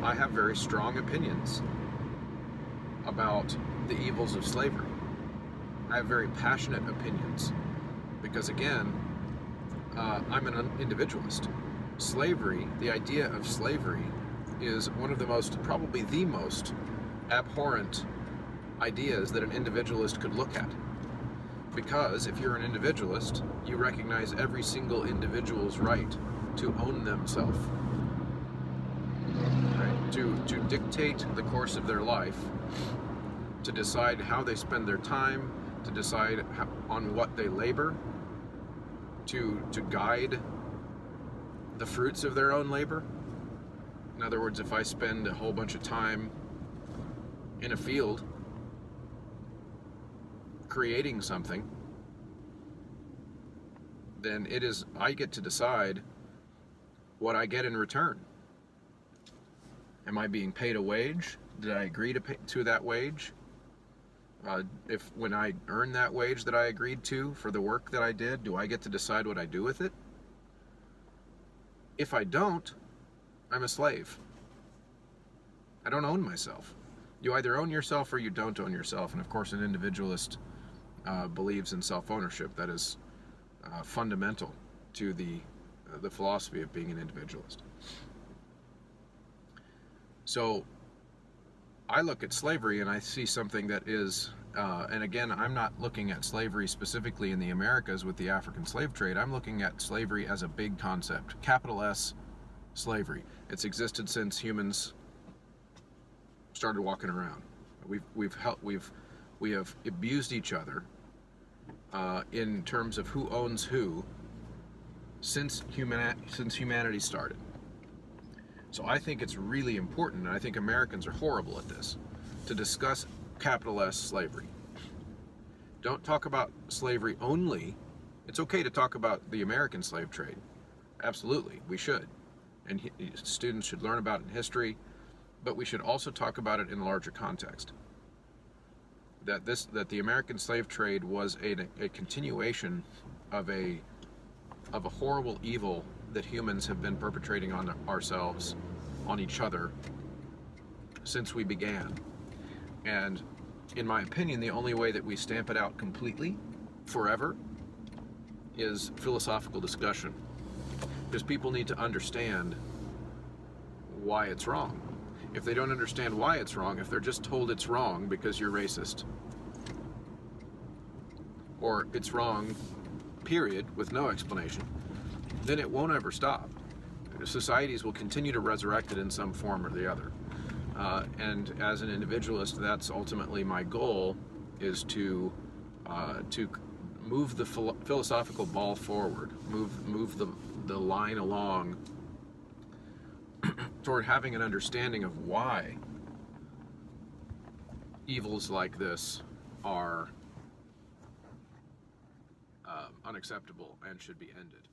I have very strong opinions about the evils of slavery. I have very passionate opinions because, again, I'm an individualist. Slavery, the idea of slavery, is one of the most, probably the most abhorrent ideas that an individualist could look at. Because if you're an individualist, you recognize every single individual's right to own themselves, right? To dictate the course of their life, to decide how they spend their time, to decide on what they labor, to guide the fruits of their own labor. In other words, if I spend a whole bunch of time in a field creating something, then I get to decide what I get in return. Am I being paid a wage? Did I agree to that wage? If when I earn that wage that I agreed to for the work that I did, do I get to decide what I do with it? If I don't, I'm a slave. I don't own myself. You either own yourself or you don't own yourself. And of course, an individualist believes in self-ownership. That is fundamental to the philosophy of being an individualist. So I look at slavery and I see something that is, and again, I'm not looking at slavery specifically in the Americas with the African slave trade. I'm looking at slavery as a big concept, capital S, slavery. It's existed since humans started walking around. We have abused each other in terms of who owns who since humanity started. So I think it's really important, and I think Americans are horrible at this, to discuss capital S slavery. Don't talk about slavery only. It's okay to talk about the American slave trade. Absolutely, we should. And students should learn about it in history, but we should also talk about it in a larger context. That the American slave trade was a continuation of a horrible evil that humans have been perpetrating on ourselves, on each other, since we began. And in my opinion, the only way that we stamp it out completely, forever, is philosophical discussion. Because people need to understand why it's wrong. If they don't understand why it's wrong, if they're just told it's wrong because you're racist, or it's wrong, period, with no explanation, then it won't ever stop. Societies will continue to resurrect it in some form or the other. And as an individualist, that's ultimately my goal, is to move the philosophical ball forward, move the line along toward having an understanding of why evils like this are unacceptable and should be ended.